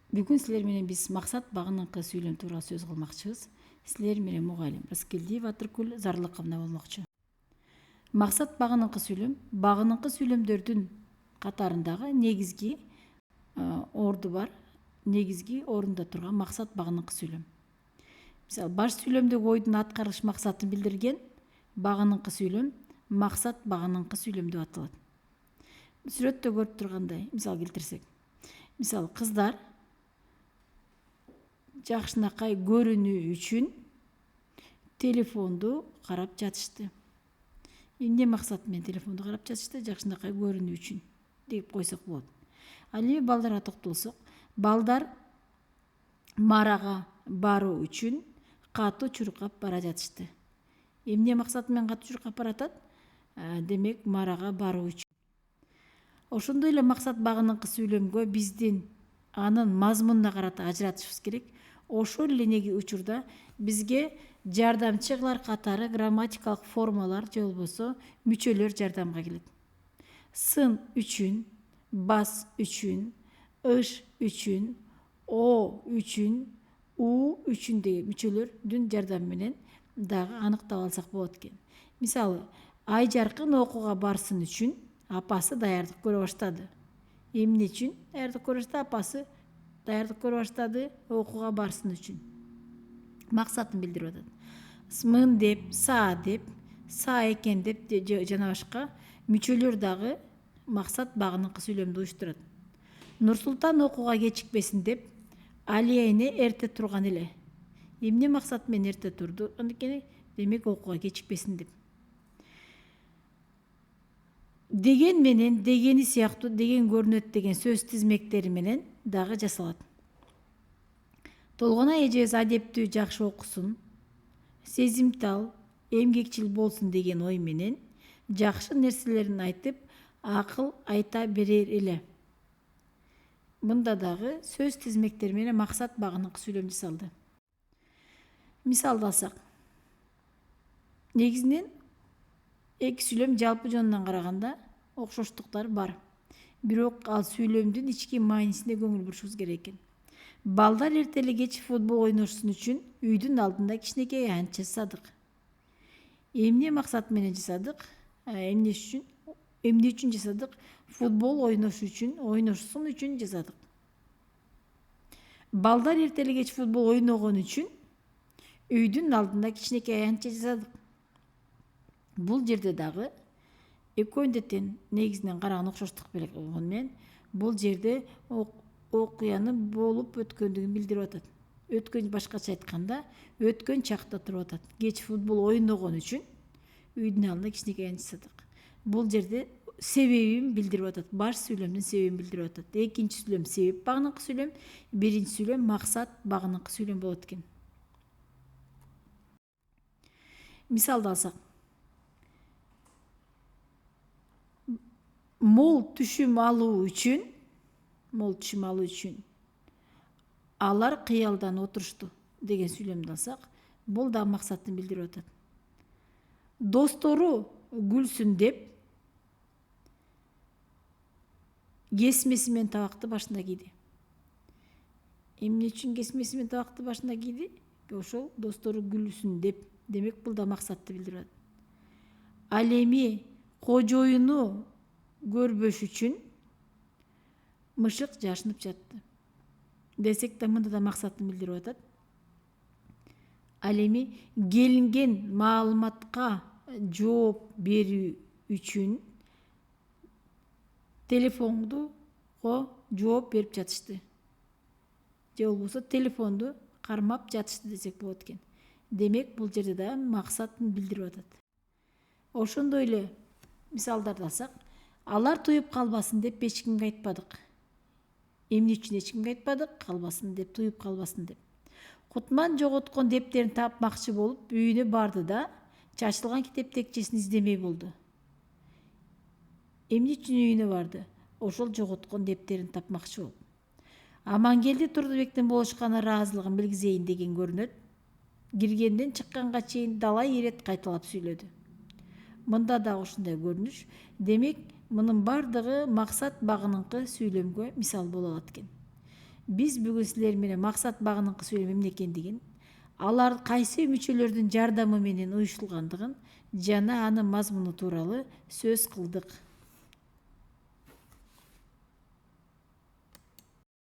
Бүгүн силер менен биз максат багыныңкы сүйлөм тууралуу сөз кылмакчыбыз. Силер менен мугалим Раскелдиева Атыркүл Зарлыковна болмокчу. Максат багыныңкы сүйлөмдөрдүн катарындагы негизги орду бар. Негизги орунда турган максат багыныңкы сүйлөм. Мисалы, баш сүйлөмдөгү ойдун аткарыш максатын билдирген багыныңкы сүйлөм максат багыныңкы сүйлөм деп аталат. Сүрөттө көрүп тургандай мисал келтирсек. Мисалы, кыздар жакшынакай көрүнүү үчүн телефонду карап жатышты. Эмне максат менен телефонду карап жатышты? Жакшынакай көрүнүү үчүн деп койсок болот. Ал эми балдарга токтолсок, балдар марага баруу үчүн катуу чуркап бара жатышты. Эмне максат менен катуу чуркап баратат? Демек, марага баруу үчүн. Ошондой эле максат багыныңкы сүйлөмгө биздин анын мазмунуна карата ажыратышыбыз керек. Ошол эле учурда бизге жардамчылар катары грамматикалык формалар же болбосо мүчөлөр жардамга келет. Сын үчүн, бас үчүн, ыш үчүн, о үчүн, у үчүн деген мүчөлөрдүн жардамы менен дагы аныктап алсак болот экен. Мисалы, Айжаркын окууга барсын үчүн апасы даярдык көрө баштады. Эмне үчүн даярдык көрө баштады? Апасы даярдык көрө баштады окууга барсын үчүн. Максатын билдирип атат. Мын деп, са экен деп жана башка мүчөлөр дагы максат багыныңкы сүйлөмдү уюштурат. Нурсултан окууга кечикпесин деп, Алия эне эрте турган эле. Эмне максат менен эрте турду? Анткени демек окууга кечикпесин деп. Деген менен, дегени сыяктуу, деген көрүнөт деген сөз тизмектери менен дагы жасалат. Толгонай эжебиз адептүү, жакшы окусун, сезимтал, эмгекчил болсун деген ой менен жакшы нерселерин айтып, акыл айта берер эле. Мында дагы сөз тизмектери менен максат багыныңкы сүйлөм жасалды. Мисалды алсак, негизинен эки сүйлөм жалпы жонунан караганда окшоштуктар бар. Бирок ал сүйлөмдүн ички маанисине көңүл бурушубуз керек экен. Балдар эртели кеч футбол ойношсун үчүн үйдүн алдында кичинекей аянт жасадык. Эмне максат менен жасадык? Эмне үчүн жасадык? Футбол ойношсун үчүн жасадык. Балдар эртели кеч футбол ойногон үчүн үйдүн алдында кичинекей аянтча жасадык. Бул жерде дагы экөөндө тең негизинен караган окшоштук болгону менен бул жерде окуяны болуп өткөндүгүн билдирип атат. Өткөн, башкача айтканда, өткөн чакта туруп атат. Кеч футбол ойногон үчүн үйдүн алдында кичинекей аянт жасадык. Бул жерде себебин билдирип атат. Баш сүйлөмдүн себебин билдирип атат. Экинчи сүйлөм себеп багыныңкы сүйлөм, биринчи сүйлөм максат багыныңкы сүйлөм болот экен. Мисалды алсак, мол түшүм алуу үчүн алар кыялдан отурушту деген сүйлөмдү алсак, бул да максатын билдирип атат. Достору күлсүн деп кесмеси менен табакты башына кийди. Эмне үчүн кесмеси менен табакты башына кийди? Ошол достору күлсүн деп. Демек, бул да максатты билдирип атат. Ал эми кожоюну көрбөш үчүн мышык жашынып жатты десек да, мында да максатын билдирип атат. Ал эми келинген маалыматка жооп берүү үчүн телефонго жооп берип жатышты. Же болбосо телефонду кармап жатышты десек болот экен. Демек, бул жерде да максатын билдирип атат. Ошондой эле мисалдарды алсак, алар туюп калбасын деп эч кимге айтпадык. Эмне үчүн эч кимге айтпадык? Калбасын деп, туюп калбасын деп. Кутман жоготкон дептерин тапмакчы болуп үйүнө барды да чачылган китеп текчесин издемей болду. Эмне үчүн үйүнө барды? Ошол жоготкон дептерин тапмакчы болуп. Амангелди Турдубектин болушкан ыраазылыгын билгизейин деген көрүнөт. Киргенден чыкканга чейин далай ирет кайталап сүйлөдү. Мында да ушундай көрүнүш. Демек, мунун бардыгы максат багыныңкы сүйлөмгө мисал боло алат экен. Биз бүгүн силер менен максат багынын кызмет эмне экендигин, алар кайсы мүчөлөрдүн жардамы менен уюштурулгандыгын жана анын мазмуну тууралуу сөз кылдык.